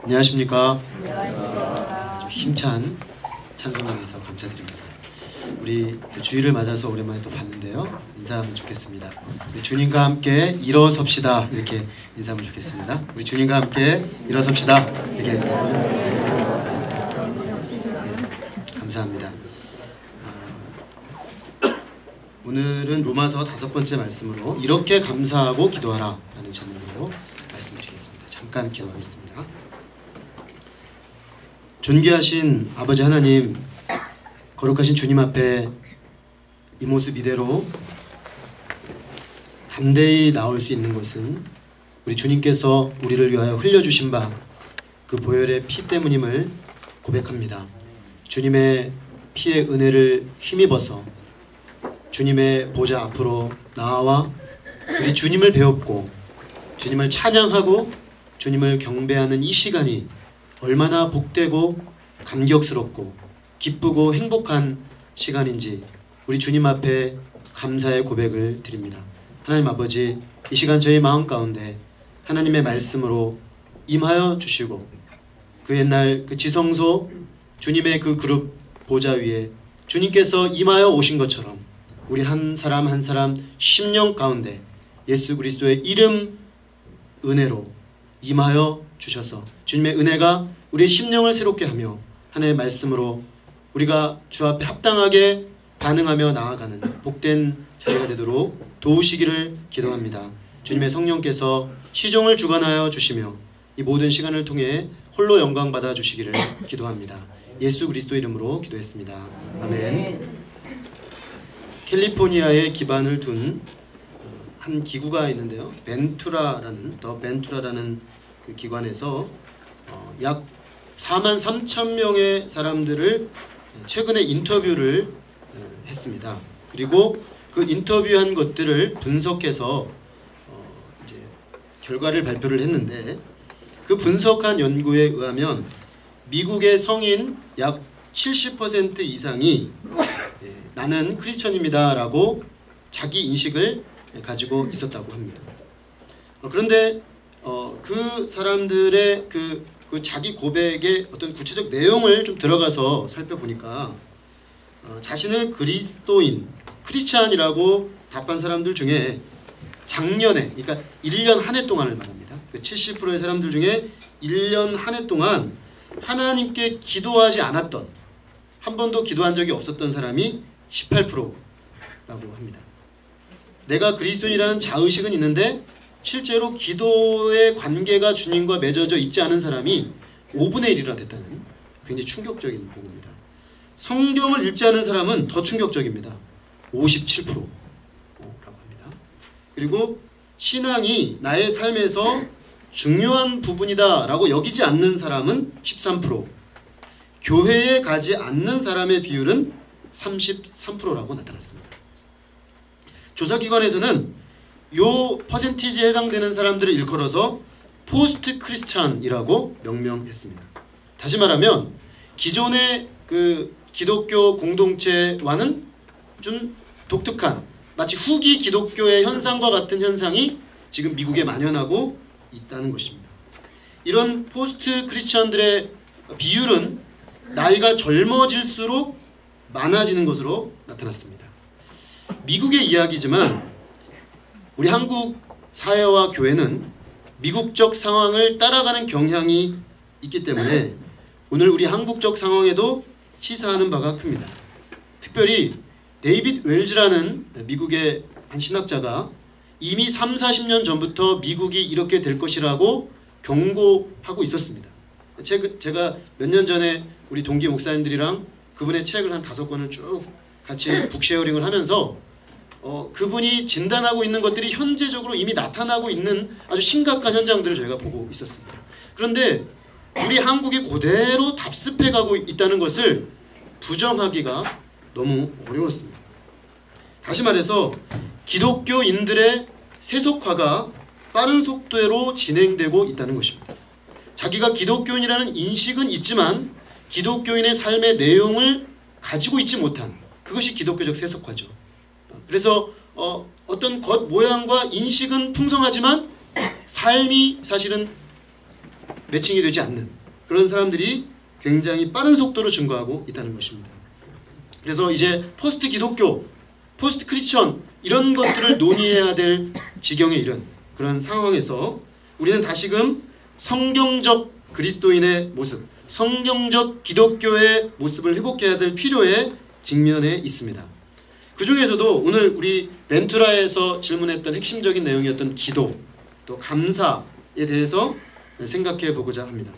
안녕하십니까. 힘찬 찬송가에서 감사드립니다. 우리 주일을 맞아서 오랜만에 또 봤는데요. 인사하면 좋겠습니다. 우리 주님과 함께 일어섭시다. 이렇게 인사하면 좋겠습니다. 우리 주님과 함께 일어섭시다. 이렇게. 감사합니다. 오늘은 로마서 5번째 말씀으로 이렇게 감사하고 기도하라 라는 제목으로 말씀드리겠습니다. 잠깐 기도하겠습니다. 존귀하신 아버지 하나님, 거룩하신 주님 앞에 이 모습 이대로 담대히 나올 수 있는 것은 우리 주님께서 우리를 위하여 흘려주신 바 그 보혈의 피 때문임을 고백합니다. 주님의 피의 은혜를 힘입어서 주님의 보좌 앞으로 나와 우리 주님을 배웠고 주님을 찬양하고 주님을 경배하는 이 시간이 얼마나 복되고 감격스럽고 기쁘고 행복한 시간인지 우리 주님 앞에 감사의 고백을 드립니다. 하나님 아버지, 이 시간 저희 마음 가운데 하나님의 말씀으로 임하여 주시고 그 옛날 그 지성소 주님의 그 그룹 보좌 위에 주님께서 임하여 오신 것처럼 우리 한 사람 한 사람 심령 가운데 예수 그리스도의 이름 은혜로 임하여 주셔서 주님의 은혜가 우리의 심령을 새롭게 하며 하나님의 말씀으로 우리가 주 앞에 합당하게 반응하며 나아가는 복된 자리가 되도록 도우시기를 기도합니다. 주님의 성령께서 시종을 주관하여 주시며 이 모든 시간을 통해 홀로 영광 받아 주시기를 기도합니다. 예수 그리스도 이름으로 기도했습니다. 아멘. 캘리포니아에 기반을 둔 한 기구가 있는데요. 더 벤투라라는 그 기관에서 약 43,000명의 사람들을 최근에 인터뷰를 했습니다. 그리고 그 인터뷰한 것들을 분석해서 이제 결과를 발표를 했는데 그 분석한 연구에 의하면 미국의 성인 약 70% 이상이 나는 크리스천입니다 라고 자기 인식을 가지고 있었다고 합니다. 그런데 그 사람들의 그 자기 고백의 어떤 구체적 내용을 좀 들어가서 살펴보니까 자신을 그리스도인, 크리스찬이라고 답한 사람들 중에 작년에, 그러니까 1년 한 해 동안을 말합니다. 그 70%의 사람들 중에 1년 한 해 동안 하나님께 기도하지 않았던, 한 번도 기도한 적이 없었던 사람이 18%라고 합니다. 내가 그리스도인이라는 자의식은 있는데 실제로 기도의 관계가 주님과 맺어져 있지 않은 사람이 5분의 1이나 됐다는 굉장히 충격적인 보고입니다. 성경을 읽지 않은 사람은 더 충격적입니다. 57%라고 합니다. 그리고 신앙이 나의 삶에서 중요한 부분이다 라고 여기지 않는 사람은 13%, 교회에 가지 않는 사람의 비율은 33%라고 나타났습니다. 조사기관에서는 요 퍼센티지에 해당되는 사람들을 일컬어서 포스트 크리스찬이라고 명명했습니다. 다시 말하면 기존의 그 기독교 공동체와는 좀 독특한 마치 후기 기독교의 현상과 같은 현상이 지금 미국에 만연하고 있다는 것입니다. 이런 포스트 크리스찬들의 비율은 나이가 젊어질수록 많아지는 것으로 나타났습니다. 미국의 이야기지만 우리 한국 사회와 교회는 미국적 상황을 따라가는 경향이 있기 때문에 오늘 우리 한국적 상황에도 시사하는 바가 큽니다. 특별히 데이빗 웰즈라는 미국의 한 신학자가 이미 30-40년 전부터 미국이 이렇게 될 것이라고 경고하고 있었습니다. 제가 몇 년 전에 우리 동기 목사님들이랑 그분의 책을 한 5권을 쭉 같이 북쉐어링을 하면서 그분이 진단하고 있는 것들이 현재적으로 이미 나타나고 있는 아주 심각한 현장들을 저희가 보고 있었습니다. 그런데 우리 한국이 그대로 답습해가고 있다는 것을 부정하기가 너무 어려웠습니다. 다시 말해서 기독교인들의 세속화가 빠른 속도로 진행되고 있다는 것입니다. 자기가 기독교인이라는 인식은 있지만 기독교인의 삶의 내용을 가지고 있지 못한 그것이 기독교적 세속화죠. 그래서 어떤 겉 모양과 인식은 풍성하지만 삶이 사실은 매칭이 되지 않는 그런 사람들이 굉장히 빠른 속도로 증가하고 있다는 것입니다. 그래서 이제 포스트 기독교, 포스트 크리스천 이런 것들을 논의해야 될 지경에 이른 그런 상황에서 우리는 다시금 성경적 그리스도인의 모습, 성경적 기독교의 모습을 회복해야 될 필요에 직면해 있습니다. 그 중에서도 오늘 우리 벤투라에서 질문했던 핵심적인 내용이었던 기도, 또 감사에 대해서 생각해 보고자 합니다.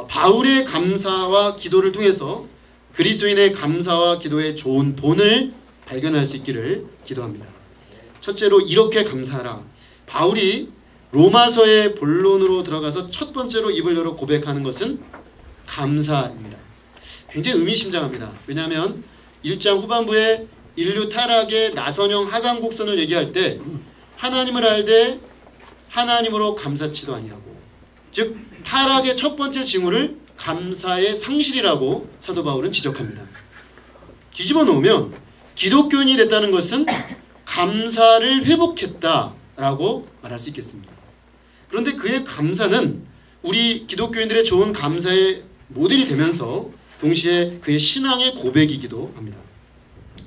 바울의 감사와 기도를 통해서 그리스도인의 감사와 기도의 좋은 본을 발견할 수 있기를 기도합니다. 첫째로 이렇게 감사하라. 바울이 로마서의 본론으로 들어가서 첫 번째로 입을 열어 고백하는 것은 감사입니다. 굉장히 의미심장합니다. 왜냐하면 1장 후반부에 인류 타락의 나선형 하강 곡선을 얘기할 때 하나님을 알되 하나님으로 감사치도 아니하고, 즉 타락의 첫 번째 징후를 감사의 상실이라고 사도 바울은 지적합니다. 뒤집어 놓으면 기독교인이 됐다는 것은 감사를 회복했다라고 말할 수 있겠습니다. 그런데 그의 감사는 우리 기독교인들의 좋은 감사의 모델이 되면서 동시에 그의 신앙의 고백이기도 합니다.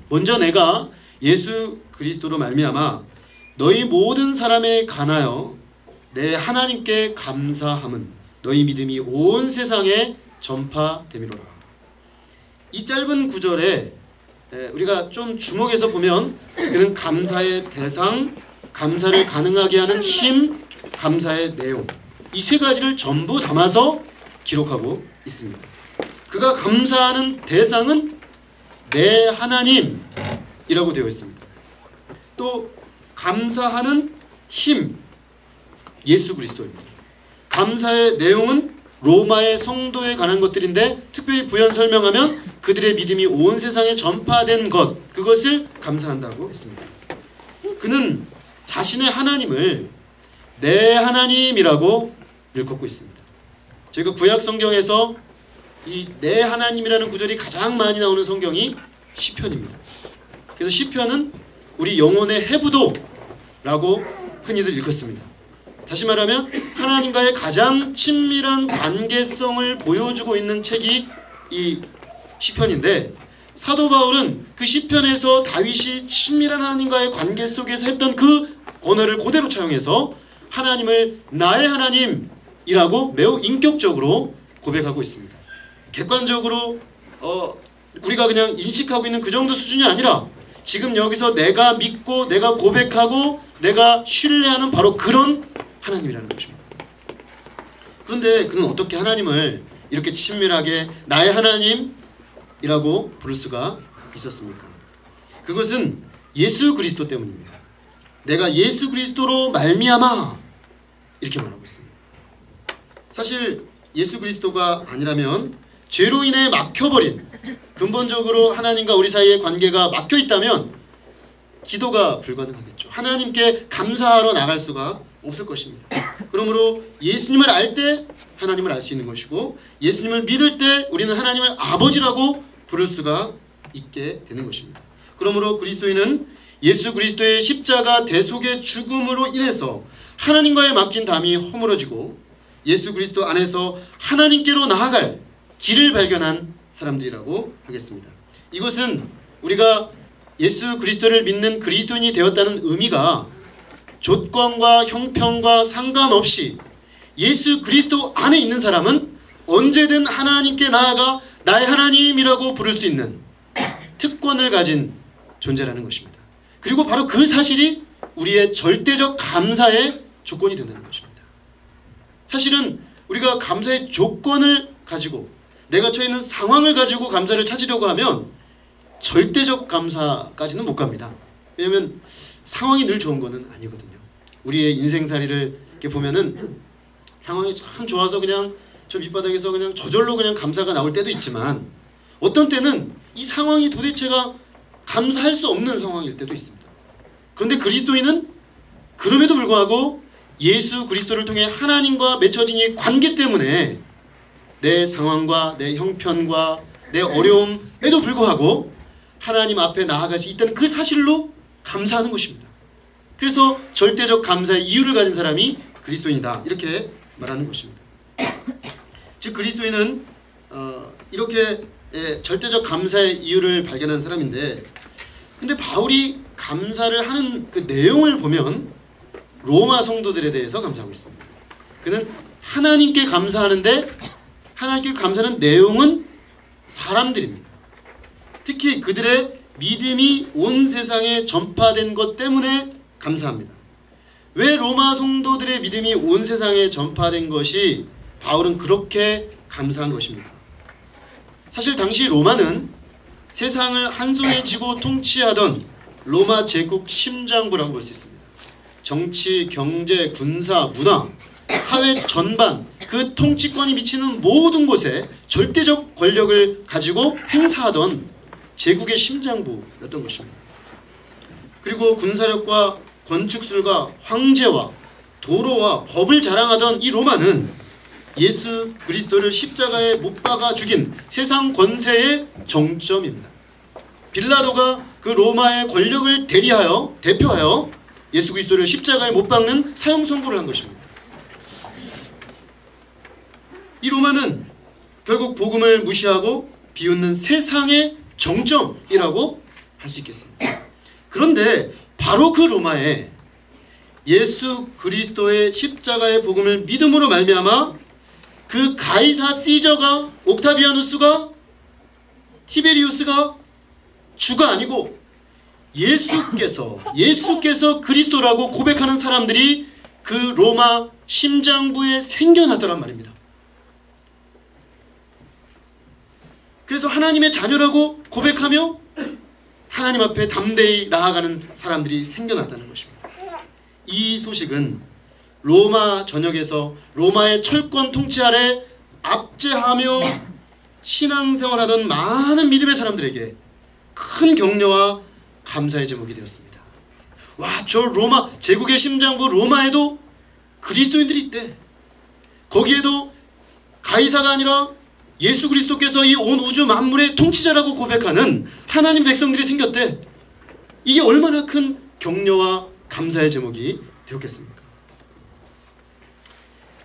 먼저 내가 예수 그리스도로 말미암아 너희 모든 사람에 관하여 내 하나님께 감사함은 너희 믿음이 온 세상에 전파됨이로라. 이 짧은 구절에 우리가 좀 주목해서 보면 그는 감사의 대상, 감사를 가능하게 하는 힘, 감사의 내용, 이 세 가지를 전부 담아서 기록하고 있습니다. 그가 감사하는 대상은 내 하나님이라고 되어 있습니다. 또 감사하는 힘, 예수 그리스도입니다. 감사의 내용은 로마의 성도에 관한 것들인데 특별히 부연 설명하면 그들의 믿음이 온 세상에 전파된 것, 그것을 감사한다고 했습니다. 그는 자신의 하나님을 내 하나님이라고 일컫고 있습니다. 저희가 구약 성경에서 이 내 하나님이라는 구절이 가장 많이 나오는 성경이 시편입니다. 그래서 시편은 우리 영혼의 해부도라고 흔히들 일컫습니다. 다시 말하면 하나님과의 가장 친밀한 관계성을 보여주고 있는 책이 이 시편인데, 사도 바울은 그 시편에서 다윗이 친밀한 하나님과의 관계 속에서 했던 그 언어를 그대로 차용해서 하나님을 나의 하나님이라고 매우 인격적으로 고백하고 있습니다. 객관적으로 우리가 그냥 인식하고 있는 그 정도 수준이 아니라 지금 여기서 내가 믿고 내가 고백하고 내가 신뢰하는 바로 그런 하나님이라는 것입니다. 그런데 그는 어떻게 하나님을 이렇게 친밀하게 나의 하나님이라고 부를 수가 있었습니까? 그것은 예수 그리스도 때문입니다. 내가 예수 그리스도로 말미암아 이렇게 말하고 있습니다. 사실 예수 그리스도가 아니라면 죄로 인해 막혀버린, 근본적으로 하나님과 우리 사이의 관계가 막혀있다면 기도가 불가능하겠죠. 하나님께 감사하러 나갈 수가 없을 것입니다. 그러므로 예수님을 알 때 하나님을 알 수 있는 것이고, 예수님을 믿을 때 우리는 하나님을 아버지라고 부를 수가 있게 되는 것입니다. 그러므로 그리스도인은 예수 그리스도의 십자가 대속의 죽음으로 인해서 하나님과의 막힌 담이 허물어지고 예수 그리스도 안에서 하나님께로 나아갈 길을 발견한 사람들이라고 하겠습니다. 이것은 우리가 예수 그리스도를 믿는 그리스도인이 되었다는 의미가 조건과 형편과 상관없이 예수 그리스도 안에 있는 사람은 언제든 하나님께 나아가 나의 하나님이라고 부를 수 있는 특권을 가진 존재라는 것입니다. 그리고 바로 그 사실이 우리의 절대적 감사의 조건이 된다는 것입니다. 사실은 우리가 감사의 조건을 가지고 내가 처해 있는 상황을 가지고 감사를 찾으려고 하면 절대적 감사까지는 못 갑니다. 왜냐하면 상황이 늘 좋은 거는 아니거든요. 우리의 인생살이를 이렇게 보면은 상황이 참 좋아서 그냥 저 밑바닥에서 그냥 저절로 그냥 감사가 나올 때도 있지만, 어떤 때는 이 상황이 도대체가 감사할 수 없는 상황일 때도 있습니다. 그런데 그리스도인은 그럼에도 불구하고 예수 그리스도를 통해 하나님과 맺혀진 이 관계 때문에 내 상황과 내 형편과 내 어려움에도 불구하고 하나님 앞에 나아갈 수 있다는 그 사실로 감사하는 것입니다. 그래서 절대적 감사의 이유를 가진 사람이 그리스도인이다, 이렇게 말하는 것입니다. 즉 그리스도인은 이렇게 절대적 감사의 이유를 발견한 사람인데, 근데 바울이 감사를 하는 그 내용을 보면 로마 성도들에 대해서 감사하고 있습니다. 그는 하나님께 감사하는데 하나님께 감사하는 내용은 사람들입니다. 특히 그들의 믿음이 온 세상에 전파된 것 때문에 감사합니다. 왜 로마 성도들의 믿음이 온 세상에 전파된 것이 바울은 그렇게 감사한 것입니까? 사실 당시 로마는 세상을 한 손에 쥐고 통치하던 로마 제국 심장부라고 볼 수 있습니다. 정치, 경제, 군사, 문화, 사회 전반 그 통치권이 미치는 모든 곳에 절대적 권력을 가지고 행사하던 제국의 심장부였던 것입니다. 그리고 군사력과 건축술과 황제와 도로와 법을 자랑하던 이 로마는 예수 그리스도를 십자가에 못 박아 죽인 세상 권세의 정점입니다. 빌라도가 그 로마의 권력을 대표하여 예수 그리스도를 십자가에 못 박는 사형 선고를 한 것입니다. 이 로마는 결국 복음을 무시하고 비웃는 세상의 정점이라고 할 수 있겠습니다. 그런데 바로 그 로마에 예수 그리스도의 십자가의 복음을 믿음으로 말미암아 그 가이사 시저가, 옥타비아누스가, 티베리우스가 주가 아니고 예수께서 그리스도라고 고백하는 사람들이 그 로마 심장부에 생겨나더란 말입니다. 그래서 하나님의 자녀라고 고백하며 하나님 앞에 담대히 나아가는 사람들이 생겨났다는 것입니다. 이 소식은 로마 전역에서 로마의 철권 통치 아래 압제하며 신앙생활하던 많은 믿음의 사람들에게 큰 격려와 감사의 제목이 되었습니다. 와, 저 로마 제국의 심장부 로마에도 그리스도인들이 있대. 거기에도 가이사가 아니라 예수 그리스도께서 이 온 우주 만물의 통치자라고 고백하는 하나님 백성들이 생겼대. 이게 얼마나 큰 격려와 감사의 제목이 되었겠습니까?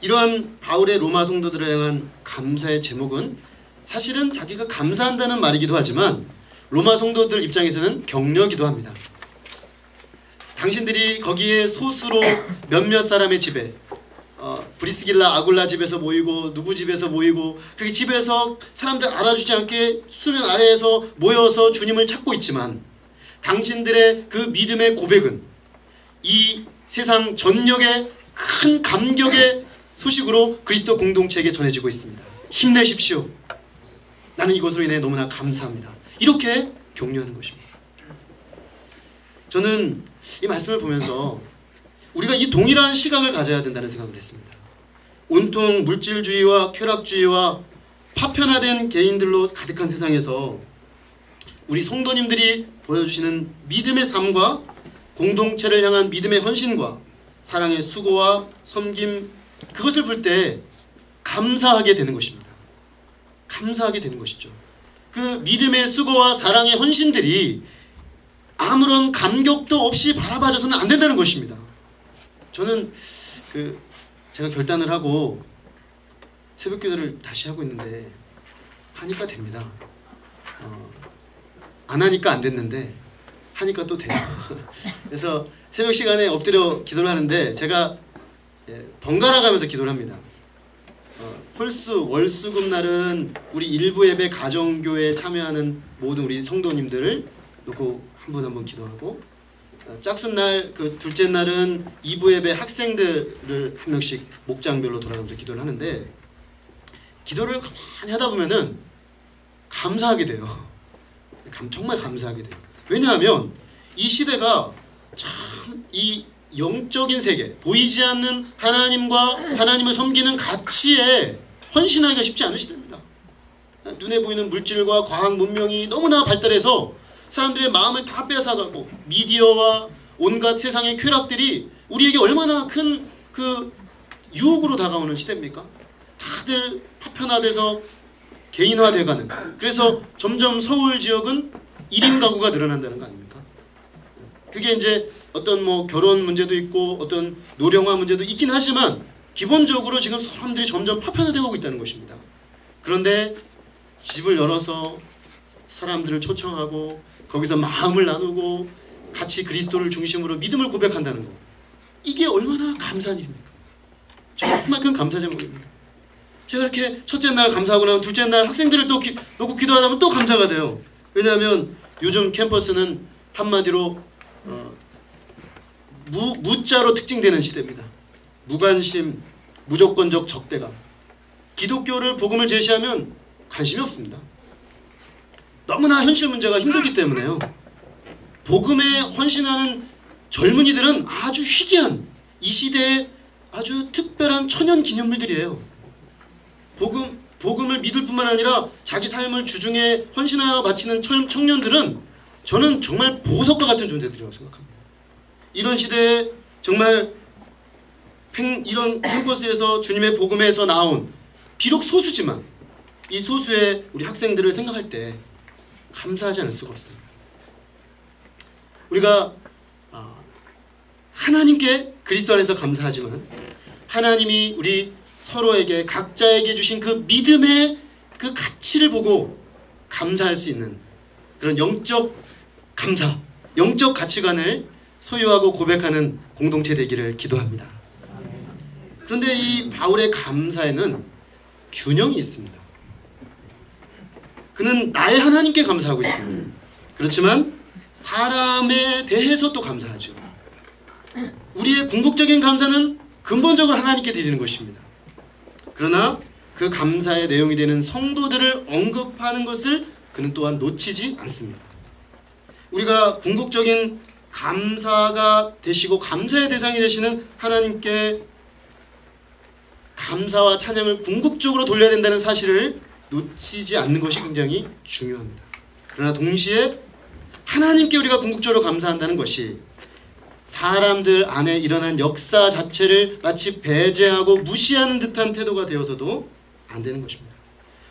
이러한 바울의 로마 성도들을 향한 감사의 제목은 사실은 자기가 감사한다는 말이기도 하지만 로마 성도들 입장에서는 격려기도 합니다. 당신들이 거기에 소수로 몇몇 사람의 집에 브리스길라 아굴라 집에서 모이고 누구 집에서 모이고 그렇게 집에서 사람들 알아주지 않게 수면 아래에서 모여서 주님을 찾고 있지만 당신들의 그 믿음의 고백은 이 세상 전역의 큰 감격의 소식으로 그리스도 공동체에게 전해지고 있습니다. 힘내십시오. 나는 이것으로 인해 너무나 감사합니다. 이렇게 격려하는 것입니다. 저는 이 말씀을 보면서 우리가 이 동일한 시각을 가져야 된다는 생각을 했습니다. 온통 물질주의와 쾌락주의와 파편화된 개인들로 가득한 세상에서 우리 성도님들이 보여주시는 믿음의 삶과 공동체를 향한 믿음의 헌신과 사랑의 수고와 섬김, 그것을 볼 때 감사하게 되는 것입니다. 감사하게 되는 것이죠. 그 믿음의 수고와 사랑의 헌신들이 아무런 감격도 없이 바라봐져서는 안 된다는 것입니다. 저는 제가 결단을 하고 새벽 기도를 다시 하고 있는데 하니까 됩니다. 안 하니까 안 됐는데 하니까 또 돼요. 그래서 새벽 시간에 엎드려 기도를 하는데 제가 번갈아 가면서 기도를 합니다. 홀수, 월수금 날은 우리 일부 예배 가정교회에 참여하는 모든 우리 성도님들을 놓고 한 분 한 분 기도하고, 짝순날 그 둘째 날은 2부 예배 학생들을 한 명씩 목장별로 돌아가면서 기도를 하는데, 기도를 가만히 하다 보면은 감사하게 돼요. 정말 감사하게 돼요. 왜냐하면 이 시대가 참 이 영적인 세계, 보이지 않는 하나님과 하나님을 섬기는 가치에 헌신하기가 쉽지 않은 시대입니다. 눈에 보이는 물질과 과학 문명이 너무나 발달해서 사람들의 마음을 다 빼앗아가고 미디어와 온갖 세상의 쾌락들이 우리에게 얼마나 큰 그 유혹으로 다가오는 시대입니까? 다들 파편화돼서 개인화돼가는, 그래서 점점 서울 지역은 1인 가구가 늘어난다는 거 아닙니까? 그게 이제 어떤 뭐 결혼 문제도 있고 어떤 노령화 문제도 있긴 하지만 기본적으로 지금 사람들이 점점 파편화되고 있다는 것입니다. 그런데 집을 열어서 사람들을 초청하고 거기서 마음을 나누고 같이 그리스도를 중심으로 믿음을 고백한다는 거, 이게 얼마나 감사한 일입니까? 정말 큰 감사 제목입니다. 제가 이렇게 첫째 날 감사하고 나면 둘째 날 학생들을 또 놓고 기도하면 또 감사가 돼요. 왜냐하면 요즘 캠퍼스는 한마디로 무자로 특징되는 시대입니다. 무관심, 무조건적 적대감. 기독교를 복음을 제시하면 관심이 없습니다. 너무나 현실 문제가 힘들기 때문에요. 복음에 헌신하는 젊은이들은 아주 희귀한, 이 시대의 아주 특별한 천연 기념물들이에요. 복음을 믿을 뿐만 아니라 자기 삶을 주중에 헌신하여 바치는 청년들은 저는 정말 보석과 같은 존재들이라고 생각합니다. 이런 시대에 정말 이런 캠퍼스에서 주님의 복음에서 나온, 비록 소수지만 이 소수의 우리 학생들을 생각할 때 감사하지 않을 수가 없습니다. 우리가 하나님께 그리스도 안에서 감사하지만 하나님이 우리 서로에게 각자에게 주신 그 믿음의 그 가치를 보고 감사할 수 있는 그런 영적 감사, 영적 가치관을 소유하고 고백하는 공동체 되기를 기도합니다. 그런데 이 바울의 감사에는 균형이 있습니다. 그는 나의 하나님께 감사하고 있습니다. 그렇지만 사람에 대해서 또 감사하죠. 우리의 궁극적인 감사는 근본적으로 하나님께 드리는 것입니다. 그러나 그 감사의 내용이 되는 성도들을 언급하는 것을 그는 또한 놓치지 않습니다. 우리가 궁극적인 감사가 되시고 감사의 대상이 되시는 하나님께 감사와 찬양을 궁극적으로 돌려야 된다는 사실을 놓치지 않는 것이 굉장히 중요합니다. 그러나 동시에 하나님께 우리가 궁극적으로 감사한다는 것이 사람들 안에 일어난 역사 자체를 마치 배제하고 무시하는 듯한 태도가 되어서도 안 되는 것입니다.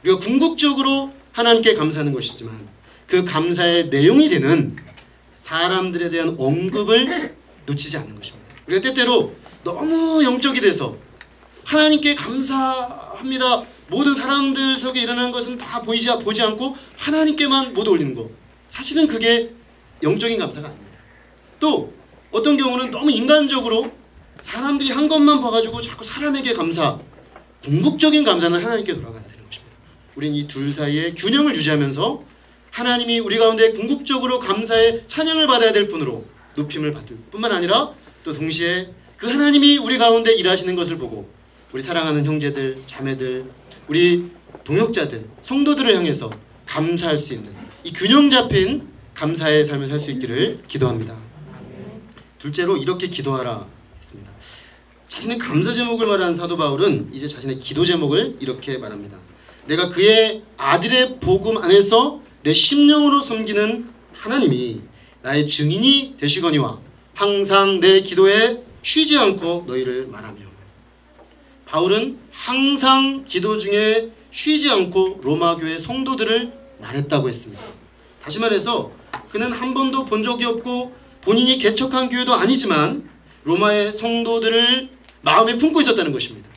우리가 궁극적으로 하나님께 감사하는 것이지만 그 감사의 내용이 되는 사람들에 대한 언급을 놓치지 않는 것입니다. 우리가 때때로 너무 영적이 돼서 하나님께 감사합니다. 모든 사람들 속에 일어나는 것은 다 보지 않고 하나님께만 모두 올리는 것. 사실은 그게 영적인 감사가 아닙니다. 또 어떤 경우는 너무 인간적으로 사람들이 한 것만 봐가지고 자꾸 사람에게 감사, 궁극적인 감사는 하나님께 돌아가야 되는 것입니다. 우리는 이 둘 사이에 균형을 유지하면서 하나님이 우리 가운데 궁극적으로 감사의 찬양을 받아야 될 분으로 높임을 받을 뿐만 아니라 또 동시에 그 하나님이 우리 가운데 일하시는 것을 보고 우리 사랑하는 형제들, 자매들, 우리 동역자들, 성도들을 향해서 감사할 수 있는 이 균형 잡힌 감사의 삶을 살 수 있기를 기도합니다. 둘째로 이렇게 기도하라 했습니다. 자신의 감사 제목을 말하는 사도 바울은 이제 자신의 기도 제목을 이렇게 말합니다. 내가 그의 아들의 복음 안에서 내 심령으로 섬기는 하나님이 나의 증인이 되시거니와 항상 내 기도에 쉬지 않고 너희를 말하며. 바울은 항상 기도 중에 쉬지 않고 로마 교회 성도들을 말했다고 했습니다. 다시 말해서 그는 한 번도 본 적이 없고 본인이 개척한 교회도 아니지만 로마의 성도들을 마음에 품고 있었다는 것입니다.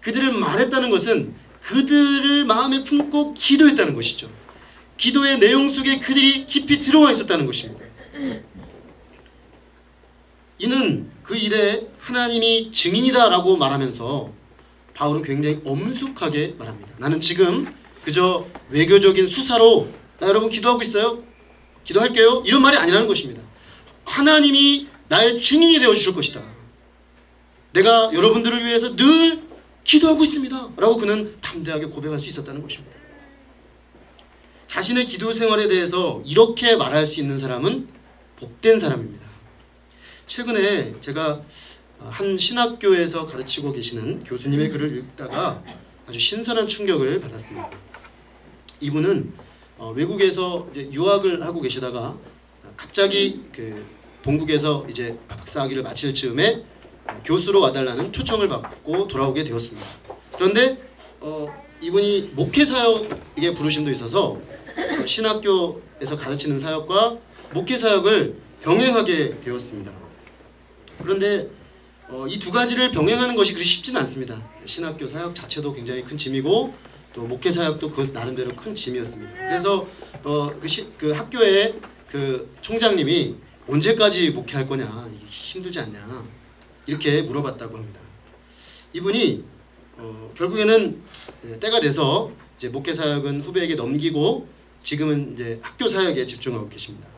그들을 말했다는 것은 그들을 마음에 품고 기도했다는 것이죠. 기도의 내용 속에 그들이 깊이 들어와 있었다는 것입니다. 이는 그 일에 하나님이 증인이다라고 말하면서 바울은 굉장히 엄숙하게 말합니다. 나는 지금 그저 외교적인 수사로 나 여러분 기도하고 있어요? 기도할게요? 이런 말이 아니라는 것입니다. 하나님이 나의 증인이 되어 주실 것이다. 내가 여러분들을 위해서 늘 기도하고 있습니다. 라고 그는 담대하게 고백할 수 있었다는 것입니다. 자신의 기도 생활에 대해서 이렇게 말할 수 있는 사람은 복된 사람입니다. 최근에 제가 한 신학교에서 가르치고 계시는 교수님의 글을 읽다가 아주 신선한 충격을 받았습니다. 이분은 외국에서 이제 유학을 하고 계시다가 갑자기 그 본국에서 이제 박사학위를 마칠 즈음에 교수로 와달라는 초청을 받고 돌아오게 되었습니다. 그런데 이분이 목회사역에 부르심도 있어서 신학교에서 가르치는 사역과 목회사역을 병행하게 되었습니다. 그런데 이 두 가지를 병행하는 것이 그리 쉽지는 않습니다. 신학교 사역 자체도 굉장히 큰 짐이고 또 목회 사역도 그 나름대로 큰 짐이었습니다. 그래서 그 학교의 그 총장님이 언제까지 목회할 거냐, 이게 힘들지 않냐 이렇게 물어봤다고 합니다. 이분이 결국에는 때가 돼서 이제 목회 사역은 후배에게 넘기고 지금은 이제 학교 사역에 집중하고 계십니다.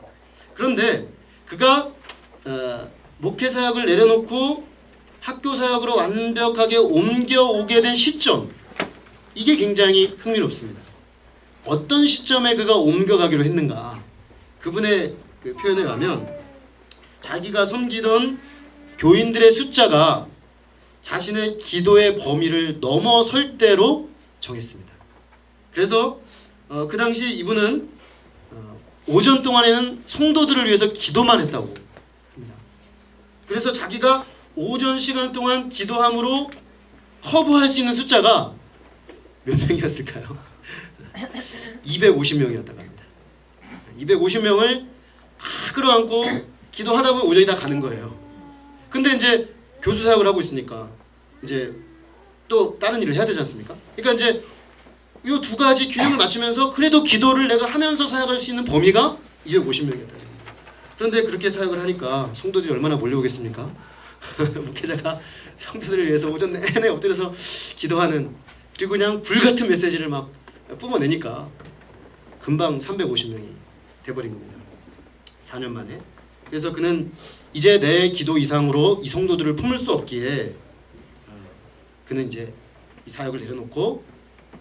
그런데 그가 목회 사역을 내려놓고 학교 사역으로 완벽하게 옮겨오게 된 시점, 이게 굉장히 흥미롭습니다. 어떤 시점에 그가 옮겨가기로 했는가? 그분의 그 표현에 의하면 자기가 섬기던 교인들의 숫자가 자신의 기도의 범위를 넘어설 대로 정했습니다. 그래서 그 당시 이분은 오전 동안에는 성도들을 위해서 기도만 했다고 합니다. 그래서 자기가 오전 시간 동안 기도함으로 커버할 수 있는 숫자가 몇 명이었을까요? 250명이었다고 합니다. 250명을 다 끌어안고 기도하다 보면 오전이 다 가는 거예요. 근데 이제 교수 사역을 하고 있으니까 이제 또 다른 일을 해야 되지 않습니까? 그러니까 이제 이 두 가지 균형을 맞추면서 그래도 기도를 내가 하면서 사역할 수 있는 범위가 250명이었다. 그런데 그렇게 사역을 하니까 성도들이 얼마나 몰려오겠습니까? 목회자가 성도들을 위해서 오전 내내 엎드려서 기도하는, 그리고 그냥 불같은 메시지를 막 뿜어내니까 금방 350명이 돼버린 겁니다. 4년 만에. 그래서 그는 이제 내 기도 이상으로 이 성도들을 품을 수 없기에 그는 이제 이 사역을 내려놓고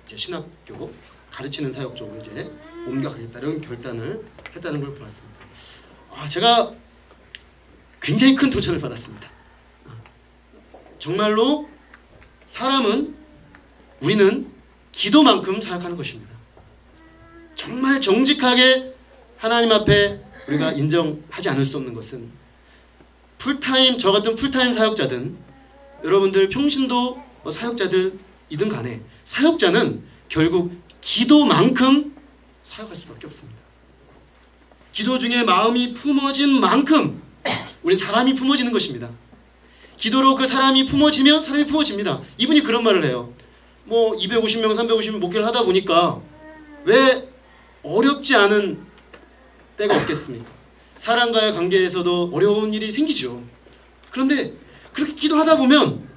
이제 신학교 가르치는 사역 쪽으로 이제 옮겨가겠다는 결단을 했다는 걸 보았습니다. 제가 굉장히 큰 도전을 받았습니다. 정말로 우리는 기도만큼 사역하는 것입니다. 정말 정직하게 하나님 앞에 우리가 인정하지 않을 수 없는 것은 저 같은 풀타임 사역자든 여러분들 평신도 사역자들이든 간에 사역자는 결국 기도만큼 사역할 수밖에 없습니다. 기도 중에 마음이 품어진 만큼 우리 사람이 품어지는 것입니다. 기도로 그 사람이 품어지면 사람이 품어집니다. 이분이 그런 말을 해요. 250명, 350명 목회를 하다 보니까 왜 어렵지 않은 때가 없겠습니까? 사람과의 관계에서도 어려운 일이 생기죠. 그런데 그렇게 기도하다 보면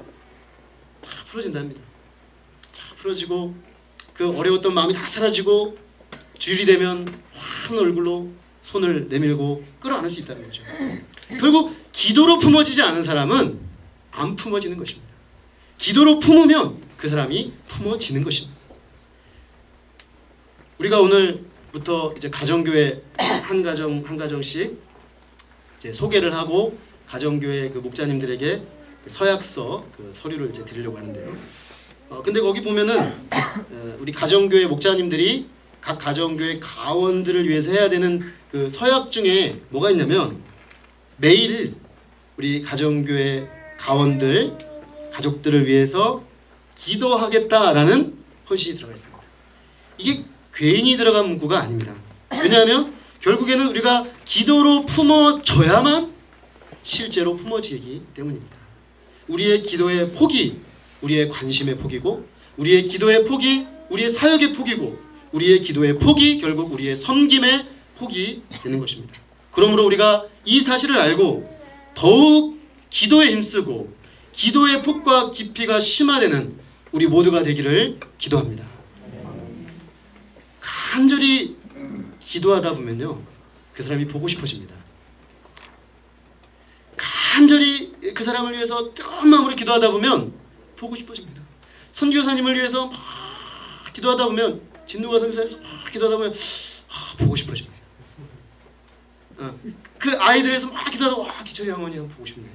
다 풀어진답니다. 다 풀어지고 그 어려웠던 마음이 다 사라지고 주일이 되면 환한 얼굴로 손을 내밀고 끌어안을 수 있다는 거죠. 결국 기도로 품어지지 않은 사람은 안 품어지는 것입니다. 기도로 품으면 그 사람이 품어지는 것입니다. 우리가 오늘부터 이제 가정교회 한 가정씩 이제 소개를 하고 가정교회 그 목자님들에게 그 서약서 그 서류를 이제 드리려고 하는데요. 근데 거기 보면은 우리 가정교회 목자님들이 각 가정교회 가원들을 위해서 해야 되는 그 서약 중에 뭐가 있냐면 매일 우리 가정교회 가원들 가족들을 위해서 기도하겠다라는 헌신이 들어가 있습니다. 이게 괜히 들어간 문구가 아닙니다. 왜냐하면 결국에는 우리가 기도로 품어져야만 실제로 품어지기 때문입니다. 우리의 기도의 폭이 우리의 관심의 폭이고, 우리의 기도의 폭이 우리의 사역의 폭이고, 우리의 기도의 폭이 결국 우리의 섬김의 폭이 되는 것입니다. 그러므로 우리가 이 사실을 알고 더욱 기도에 힘쓰고 기도의 폭과 깊이가 심화되는 우리 모두가 되기를 기도합니다. 간절히 기도하다 보면요, 그 사람이 보고 싶어집니다. 간절히 그 사람을 위해서 뜨거운 마음으로 기도하다 보면 보고 싶어집니다. 선교사님을 위해서 막 기도하다 보면, 진누가 선교사님을 막 기도하다 보면 보고 싶어집니다. 그 아이들을 위해서 막 기도하다 보면 기철이 어머니 보고 싶네요.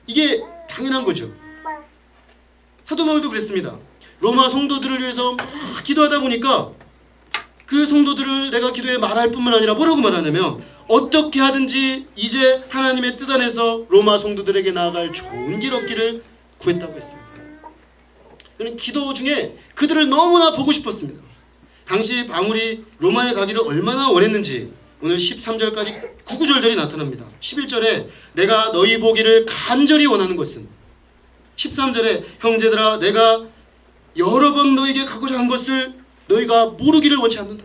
이게 당연한 거죠. 사도 바울도 그랬습니다. 로마 성도들을 위해서 막 기도하다 보니까 그 성도들을 내가 기도에 말할 뿐만 아니라 뭐라고 말하냐면, 어떻게 하든지 이제 하나님의 뜻 안에서 로마 성도들에게 나아갈 좋은 길 얻기를 구했다고 했습니다. 그는 기도 중에 그들을 너무나 보고 싶었습니다. 당시 바울이 로마에 가기를 얼마나 원했는지 오늘 13절까지 구구절절이 나타납니다. 11절에 내가 너희 보기를 간절히 원하는 것은, 13절에 형제들아 내가 여러 번 너에게 가고자 한 것을 너희가 모르기를 원치 않는다.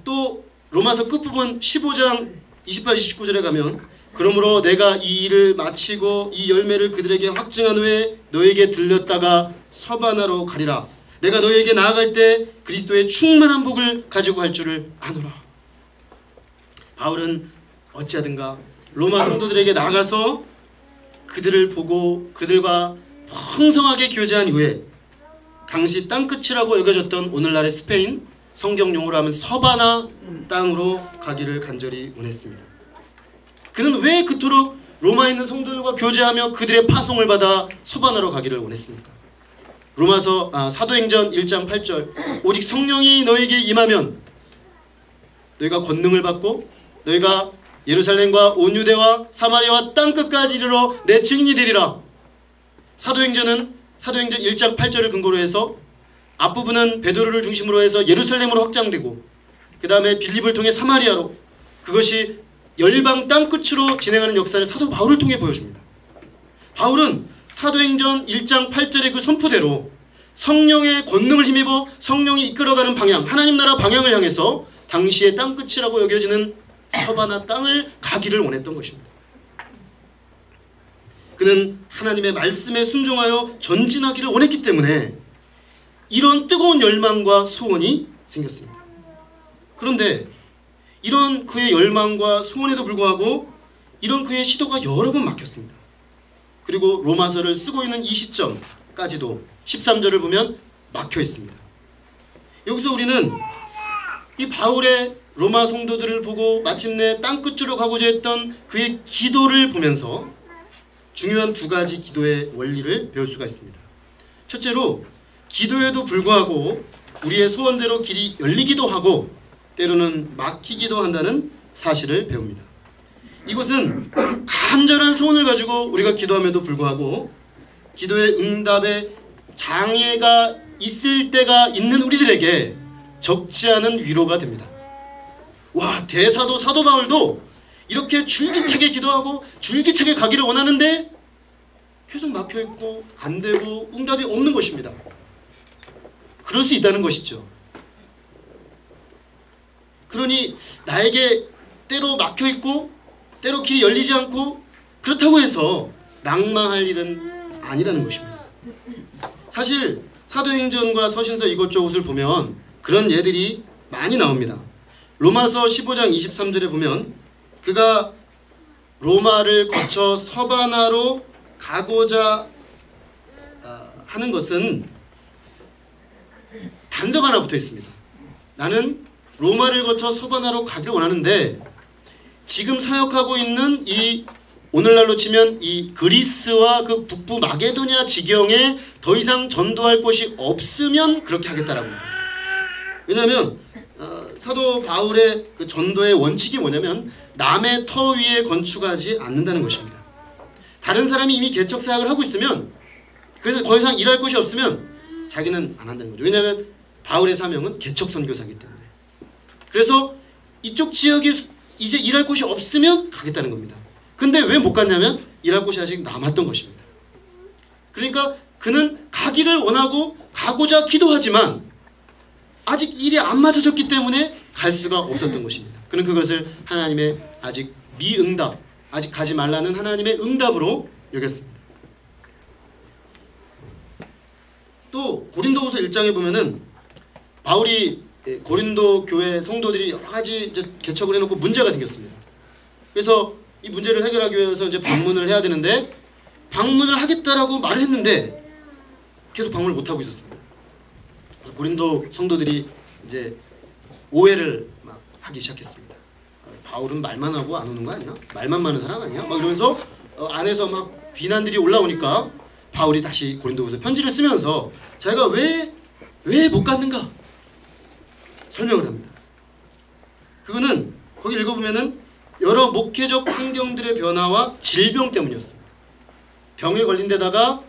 또 로마서 끝부분 15장 28, 29절에 가면 그러므로 내가 이 일을 마치고 이 열매를 그들에게 확증한 후에 너에게 들렸다가 서바나로 가리라. 내가 너에게 나아갈 때 그리스도의 충만한 복을 가지고 갈 줄을 아노라. 바울은 어찌하든가 로마 성도들에게 나가서 그들을 보고 그들과 풍성하게 교제한 이후에 당시 땅끝이라고 여겨졌던 오늘날의 스페인, 성경 용어로 하면 서바나 땅으로 가기를 간절히 원했습니다. 그는 왜 그토록 로마에 있는 성도들과 교제하며 그들의 파송을 받아 서바나로 가기를 원했습니까? 로마서 사도행전 1장 8절 오직 성령이 너에게 임하면 너희가 권능을 받고 너희가 예루살렘과 온 유대와 사마리아와 땅끝까지 이르러 내 증인이 되리라. 사도행전 1장 8절을 근거로 해서 앞부분은 베드로를 중심으로 해서 예루살렘으로 확장되고 그 다음에 빌립을 통해 사마리아로, 그것이 열방 땅끝으로 진행하는 역사를 사도 바울을 통해 보여줍니다. 바울은 사도행전 1장 8절의 그 선포대로 성령의 권능을 힘입어 성령이 이끌어가는 방향, 하나님 나라 방향을 향해서 당시의 땅끝이라고 여겨지는 서바나 땅을 가기를 원했던 것입니다. 그는 하나님의 말씀에 순종하여 전진하기를 원했기 때문에 이런 뜨거운 열망과 소원이 생겼습니다. 그런데 이런 그의 열망과 소원에도 불구하고 이런 그의 시도가 여러 번 막혔습니다. 그리고 로마서를 쓰고 있는 이 시점까지도 13절을 보면 막혀 있습니다. 여기서 우리는 이 바울의 로마 성도들을 보고 마침내 땅끝으로 가고자 했던 그의 기도를 보면서 중요한 두 가지 기도의 원리를 배울 수가 있습니다. 첫째로 기도에도 불구하고 우리의 소원대로 길이 열리기도 하고 때로는 막히기도 한다는 사실을 배웁니다. 이것은 간절한 소원을 가지고 우리가 기도함에도 불구하고 기도의 응답에 장애가 있을 때가 있는 우리들에게 적지 않은 위로가 됩니다. 와, 대사도 사도 바울도 이렇게 줄기차게 기도하고 줄기차게 가기를 원하는데 계속 막혀있고 안되고 응답이 없는 것입니다. 그럴 수 있다는 것이죠. 그러니 나에게 때로 막혀있고 때로 길이 열리지 않고 그렇다고 해서 낭망할 일은 아니라는 것입니다. 사실 사도행전과 서신서 이것저것을 보면 그런 예들이 많이 나옵니다. 로마서 15장 23절에 보면 그가 로마를 거쳐 서바나로 가고자 하는 것은 단서가 하나 붙어 있습니다. 나는 로마를 거쳐 서바나로 가기를 원하는데 지금 사역하고 있는 이 오늘날로 치면 이 그리스와 그 북부 마게도냐 지경에 더 이상 전도할 곳이 없으면 그렇게 하겠다라고 합니다. 왜냐하면 사도 바울의 그 전도의 원칙이 뭐냐면 남의 터 위에 건축하지 않는다는 것입니다. 다른 사람이 이미 개척 사역을 하고 있으면, 그래서 더 이상 일할 곳이 없으면 자기는 안 한다는 거죠. 왜냐하면 바울의 사명은 개척 선교사이기 때문에. 그래서 이쪽 지역에 이제 일할 곳이 없으면 가겠다는 겁니다. 근데 왜 못 갔냐면 일할 곳이 아직 남았던 것입니다. 그러니까 그는 가기를 원하고 가고자 기도하지만 아직 일이 안 맞아졌기 때문에 갈 수가 없었던 것입니다. 그는 그것을 하나님의 아직 미응답, 아직 가지 말라는 하나님의 응답으로 여겼습니다. 또 고린도후서 1장에 보면은 바울이 고린도 교회 성도들이 여러 가지 이제 개척을 해놓고 문제가 생겼습니다. 그래서 이 문제를 해결하기 위해서 이제 방문을 해야 되는데 방문을 하겠다라고 말을 했는데 계속 방문을 못 하고 있었습니다. 그래서 고린도 성도들이 이제 오해를 막 하기 시작했습니다. 바울은 말만 하고 안 오는 거 아니야? 말만 많은 사람 아니야? 막 이러면서 안에서 막 비난들이 올라오니까 바울이 다시 고린도후서 편지를 쓰면서 자기가 왜 못 갔는가 설명을 합니다. 그거는 거기 읽어보면은 여러 목회적 환경들의 변화와 질병 때문이었습니다. 병에 걸린 데다가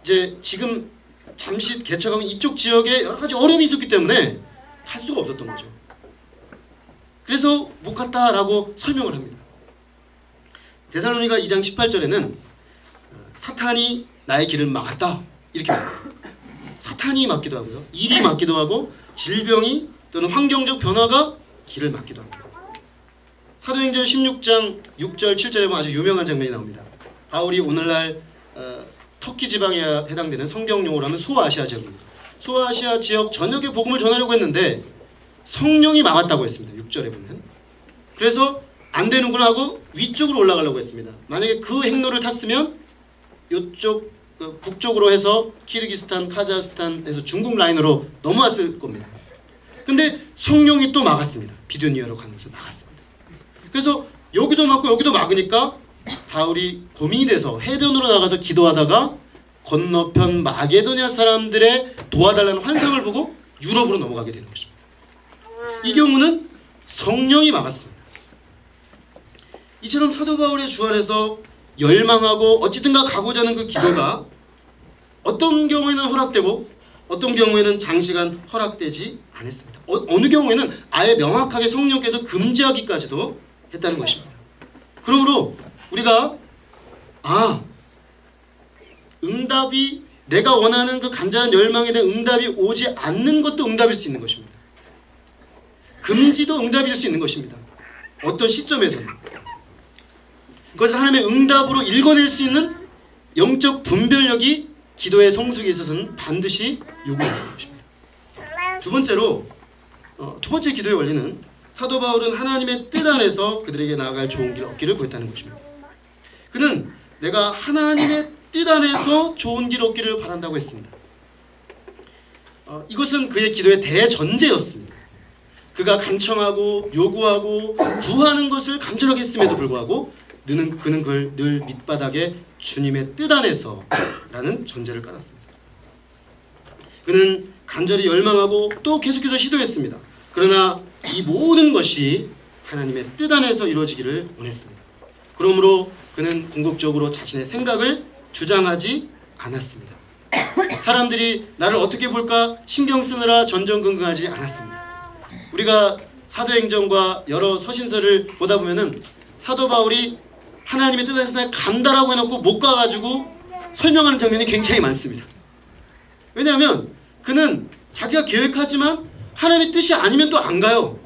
이제 지금 잠시 개척하고 이쪽 지역에 여러 가지 어려움이 있었기 때문에 할 수가 없었던 거죠. 그래서 못 갔다라고 설명을 합니다. 데살로니가 2장 18절에는 사탄이 나의 길을 막았다. 이렇게 말합니다. 사탄이 막기도 하고요. 일이 막기도 하고 질병이 또는 환경적 변화가 길을 막기도 합니다. 사도행전 16장 6절 7절에 보면 아주 유명한 장면이 나옵니다. 바울이 오늘날 터키 지방에 해당되는 성경 용어로 하면 소아시아 지역입니다. 소아시아 지역 전역에 복음을 전하려고 했는데 성령이 막았다고 했습니다. 6절에 보면. 그래서 안 되는구나 하고 위쪽으로 올라가려고 했습니다. 만약에 그 행로를 탔으면 이쪽 북쪽으로 해서 키르기스탄, 카자흐스탄에서 중국 라인으로 넘어왔을 겁니다. 근데 성령이 또 막았습니다. 비두니아로 가는 곳을 막았습니다. 그래서 여기도 막고 여기도 막으니까 바울이 고민이 돼서 해변으로 나가서 기도하다가 건너편 마게도냐 사람들의 도와달라는 환상을 보고 유럽으로 넘어가게 되는 것입니다. 이 경우는 성령이 막았습니다. 이처럼 사도 바울의 주 안에서 열망하고 어찌든가 가고자 하는 그 기도가 어떤 경우에는 허락되고 어떤 경우에는 장시간 허락되지 않았습니다. 어느 경우에는 아예 명확하게 성령께서 금지하기까지도 했다는 것입니다. 그러므로 우리가 응답이 내가 원하는 그 간절한 열망에 대한 응답이 오지 않는 것도 응답일 수 있는 것입니다. 금지도 응답일 수 있는 것입니다. 어떤 시점에서는. 그것을 하나님의 응답으로 읽어낼 수 있는 영적 분별력이 기도의 성숙에 있어서는 반드시 요구되는 것입니다. 두 번째로 두 번째 기도의 원리는 사도 바울은 하나님의 뜻 안에서 그들에게 나아갈 좋은 길 얻기를 구했다는 것입니다. 그는 내가 하나님의 뜻 안에서 좋은 길 얻기를 바란다고 했습니다. 이것은 그의 기도의 대전제였습니다. 그가 간청하고 요구하고 구하는 것을 간절하게 했음에도 불구하고 그는 그걸 늘 밑바닥에 주님의 뜻 안에서 라는 전제를 깔았습니다. 그는 간절히 열망하고 또 계속해서 시도했습니다. 그러나 이 모든 것이 하나님의 뜻 안에서 이루어지기를 원했습니다. 그러므로 그는 궁극적으로 자신의 생각을 주장하지 않았습니다. 사람들이 나를 어떻게 볼까 신경 쓰느라 전전긍긍하지 않았습니다. 우리가 사도행전과 여러 서신서를 보다 보면은 사도 바울이 하나님의 뜻 안에서 간다라고 해놓고 못 가가지고 설명하는 장면이 굉장히 많습니다. 왜냐하면 그는 자기가 계획하지만 하나님의 뜻이 아니면 또 안 가요.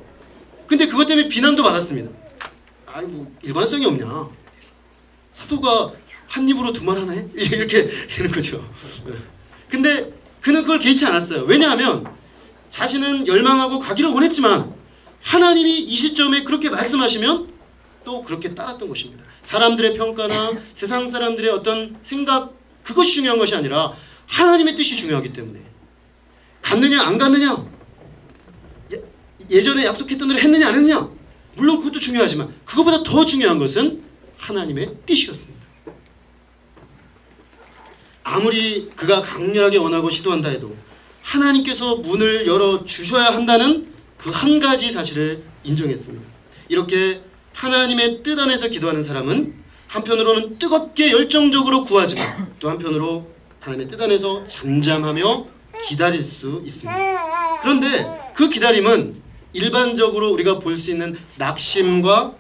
근데 그것 때문에 비난도 받았습니다. 아이고 일관성이 없냐. 사도가 한 입으로 두 말 하나 해? 이렇게 되는 거죠. 근데 그는 그걸 개의치 않았어요. 왜냐하면 자신은 열망하고 가기를 원했지만 하나님이 이 시점에 그렇게 말씀하시면 또 그렇게 따랐던 것입니다. 사람들의 평가나 세상 사람들의 어떤 생각 그것이 중요한 것이 아니라 하나님의 뜻이 중요하기 때문에 갔느냐 안 갔느냐 예전에 약속했던 대로 했느냐 안 했느냐 물론 그것도 중요하지만 그것보다 더 중요한 것은 하나님의 뜻이었습니다. 아무리 그가 강렬하게 원하고 시도한다 해도 하나님께서 문을 열어주셔야 한다는 그 한 가지 사실을 인정했습니다. 이렇게 하나님의 뜻 안에서 기도하는 사람은 한편으로는 뜨겁게 열정적으로 구하지만 또 한편으로 하나님의 뜻 안에서 잠잠하며 기다릴 수 있습니다. 그런데 그 기다림은 일반적으로 우리가 볼 수 있는 낙심과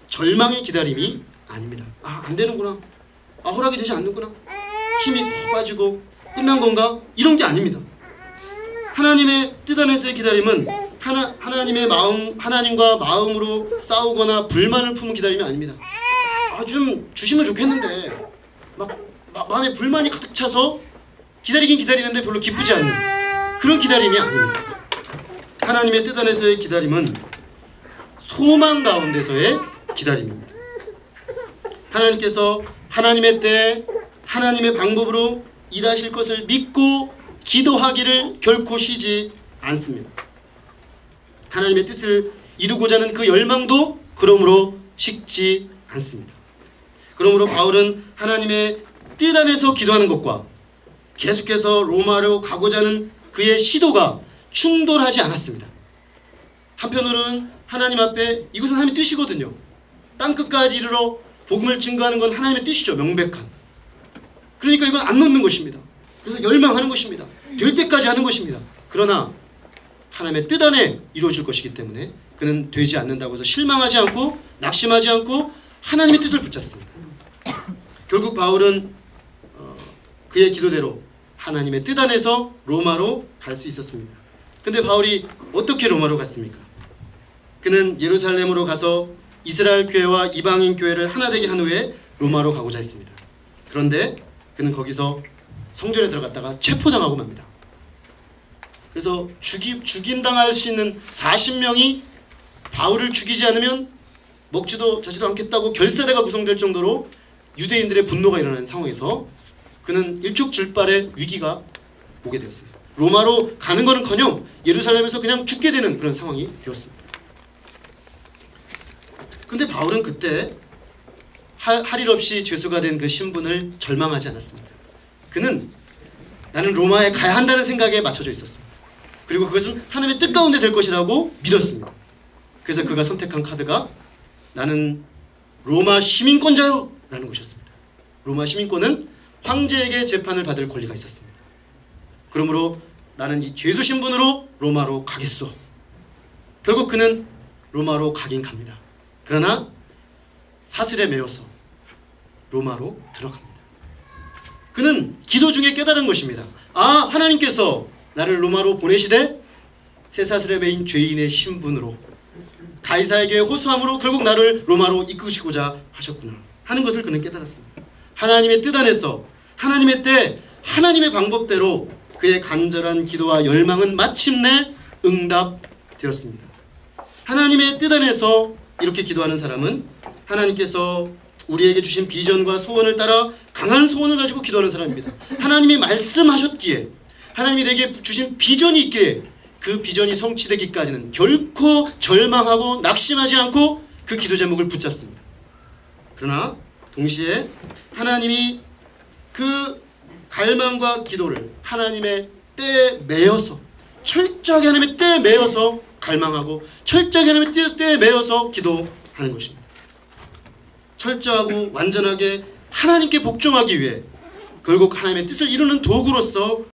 절망의 기다림이 아닙니다. 안 되는구나. 허락이 되지 않는구나. 힘이 빠지고 끝난 건가? 이런 게 아닙니다. 하나님의 뜻 안에서의 기다림은 하나님과 마음으로 싸우거나 불만을 품은 기다림이 아닙니다. 좀 주시면 좋겠는데 마음에 불만이 가득 차서 기다리긴 기다리는데 별로 기쁘지 않는 그런 기다림이 아닙니다. 하나님의 뜻 안에서의 기다림은 소망 가운데서의 기다림입니다. 하나님께서 하나님의 때에 하나님의 방법으로 일하실 것을 믿고 기도하기를 결코 쉬지 않습니다. 하나님의 뜻을 이루고자 하는 그 열망도 그러므로 식지 않습니다. 그러므로 바울은 하나님의 뜻 안에서 기도하는 것과 계속해서 로마로 가고자 하는 그의 시도가 충돌하지 않았습니다. 한편으로는 하나님 앞에 이것은 하나님의 뜻이거든요. 땅끝까지 이르러 복음을 증거하는 건 하나님의 뜻이죠. 명백한. 그러니까 이건 안 놓는 것입니다. 그래서 열망하는 것입니다. 될 때까지 하는 것입니다. 그러나 하나님의 뜻 안에 이루어질 것이기 때문에 그는 되지 않는다고 해서 실망하지 않고 낙심하지 않고 하나님의 뜻을 붙잡습니다. 결국 바울은 그의 기도대로 하나님의 뜻 안에서 로마로 갈 수 있었습니다. 근데 바울이 어떻게 로마로 갔습니까? 그는 예루살렘으로 가서 이스라엘 교회와 이방인 교회를 하나 되게 한 후에 로마로 가고자 했습니다. 그런데 그는 거기서 성전에 들어갔다가 체포당하고 맙니다. 그래서 죽임당할 수 있는 40명이 바울을 죽이지 않으면 먹지도 자지도 않겠다고 결사대가 구성될 정도로 유대인들의 분노가 일어나는 상황에서 그는 일촉즉발의 위기가 오게 되었습니다. 로마로 가는 거는커녕 예루살렘에서 그냥 죽게 되는 그런 상황이 되었습니다. 그런데 바울은 그때 할 일 없이 죄수가 된 그 신분을 절망하지 않았습니다. 그는 나는 로마에 가야 한다는 생각에 맞춰져 있었습니다. 그리고 그것은 하나님의 뜻 가운데 될 것이라고 믿었습니다. 그래서 그가 선택한 카드가 나는 로마 시민권자요! 라는 것이었습니다. 로마 시민권은 황제에게 재판을 받을 권리가 있었습니다. 그러므로 나는 이 죄수 신분으로 로마로 가겠소. 결국 그는 로마로 가긴 갑니다. 그러나 사슬에 매여서 로마로 들어갑니다. 그는 기도 중에 깨달은 것입니다. 아, 하나님께서 나를 로마로 보내시되 쇠사슬에 매인 죄인의 신분으로 가이사에게 호소함으로 결국 나를 로마로 이끄시고자 하셨구나 하는 것을 그는 깨달았습니다. 하나님의 뜻 안에서 하나님의 때 하나님의 방법대로 그의 간절한 기도와 열망은 마침내 응답되었습니다. 하나님의 뜻 안에서 이렇게 기도하는 사람은 하나님께서 우리에게 주신 비전과 소원을 따라 강한 소원을 가지고 기도하는 사람입니다. 하나님이 말씀하셨기에 하나님이 내게 주신 비전이 있기에 그 비전이 성취되기까지는 결코 절망하고 낙심하지 않고 그 기도 제목을 붙잡습니다. 그러나 동시에 하나님이 그 갈망과 기도를 하나님의 때에 매여서 철저하게 하나님의 때에 매여서 갈망하고 철저하게 하나님의 때에 매여서 기도하는 것입니다. 철저하고 완전하게 하나님께 복종하기 위해 결국 하나님의 뜻을 이루는 도구로서